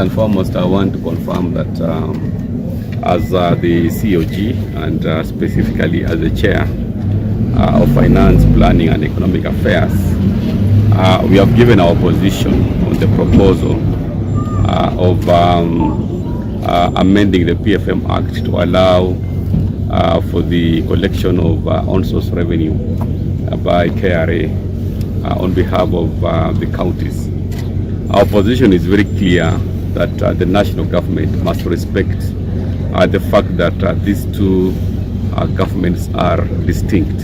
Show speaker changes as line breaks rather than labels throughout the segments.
And foremost, I want to confirm that as the COG and specifically as the Chair of Finance, Planning and Economic Affairs, we have given our position on the proposal of amending the PFM Act to allow for the collection of on-source revenue by KRA on behalf of the counties. Our position is very clear that the national government must respect the fact that these two governments are distinct.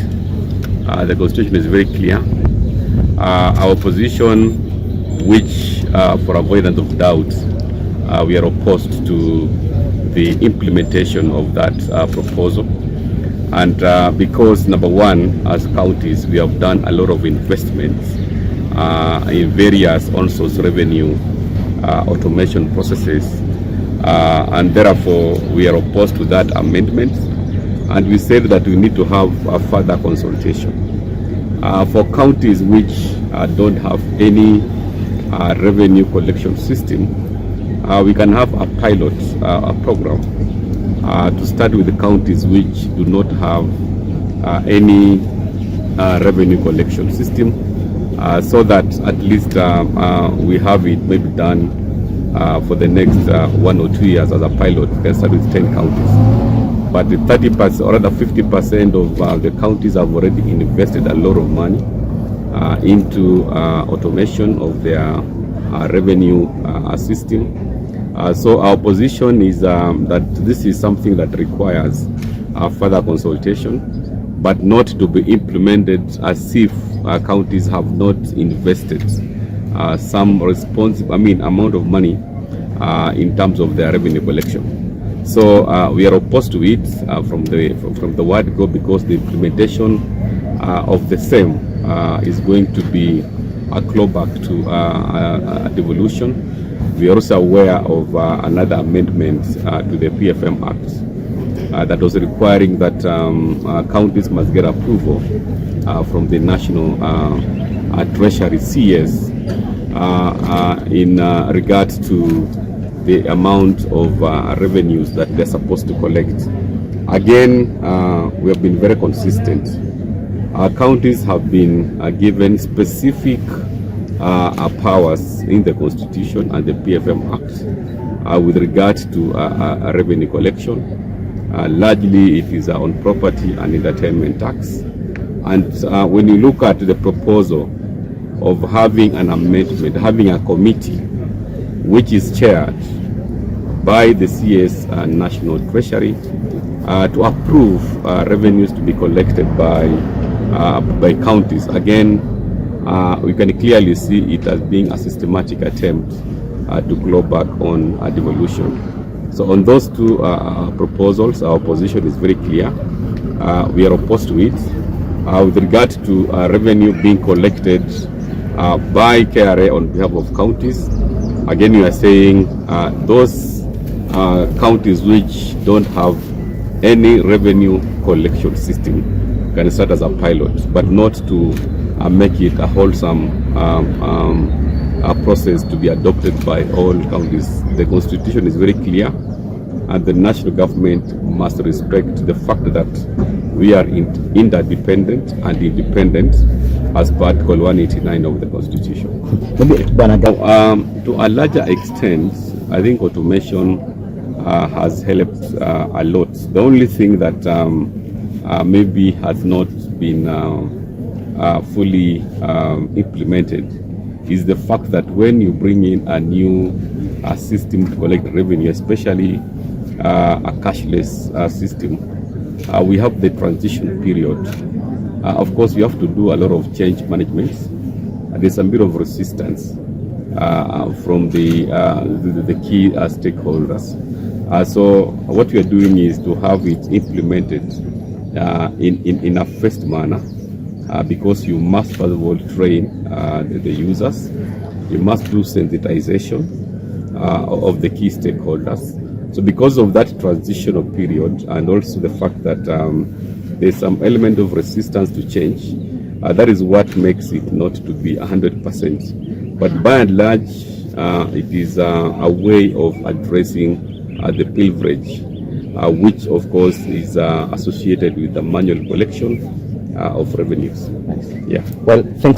The Constitution is very clear. Our position, which for avoidance of doubt, we are opposed to the implementation of that proposal. And because, number one, as counties, we have done a lot of investments in various on-source revenue automation processes, and therefore we are opposed to that amendment, and we said that we need to have a further consultation. For counties which don't have any revenue collection system, we can have a pilot program to start with the counties which do not have any revenue collection system, so that at least we have it maybe done for the next 1 or 2 years as a pilot. We can start with 10 counties. But the 30% or rather 50% of the counties have already invested a lot of money into automation of their revenue system. So our position is that this is something that requires further consultation, but not to be implemented as if counties have not invested some amount of money in terms of their revenue collection. So we are opposed to it from the word go, because the implementation of the same is going to be a clawback to a devolution. We are also aware of another amendment to the PFM Act that was requiring that counties must get approval from the National Treasury CS in regards to the amount of revenues that they're supposed to collect. Again, we have been very consistent. Our counties have been given specific powers in the Constitution and the PFM Act with regard to revenue collection. Largely it is on property and entertainment tax. And when you look at the proposal of having an amendment, having a committee which is chaired by the CS National Treasury to approve revenues to be collected by counties, again, we can clearly see it as being a systematic attempt to claw back on devolution. So on those two proposals, our position is very clear. We are opposed to it. With regard to revenue being collected by KRA on behalf of counties, again, we are saying those counties which don't have any revenue collection system can start as a pilot, but not to make it a wholesome process to be adopted by all counties. The Constitution is very clear, and the national government must respect the fact that we are interdependent and independent as per Article 189 of the Constitution. To a larger extent, I think automation has helped a lot. The only thing that maybe has not been fully implemented is the fact that when you bring in a new system to collect revenue, especially a cashless system, we have the transition period. Of course, you have to do a lot of change management. There's a bit of resistance from the key stakeholders. So what we are doing is to have it implemented in a phased manner, because you must first of all train the users. You must do sensitization of the key stakeholders. So because of that transitional period, and also the fact that there's some element of resistance to change, that is what makes it not to be 100%. But by and large, it is a way of addressing the pilferage, which of course is associated with the manual collection of revenues.
Nice.
Yeah.
Well, thank you.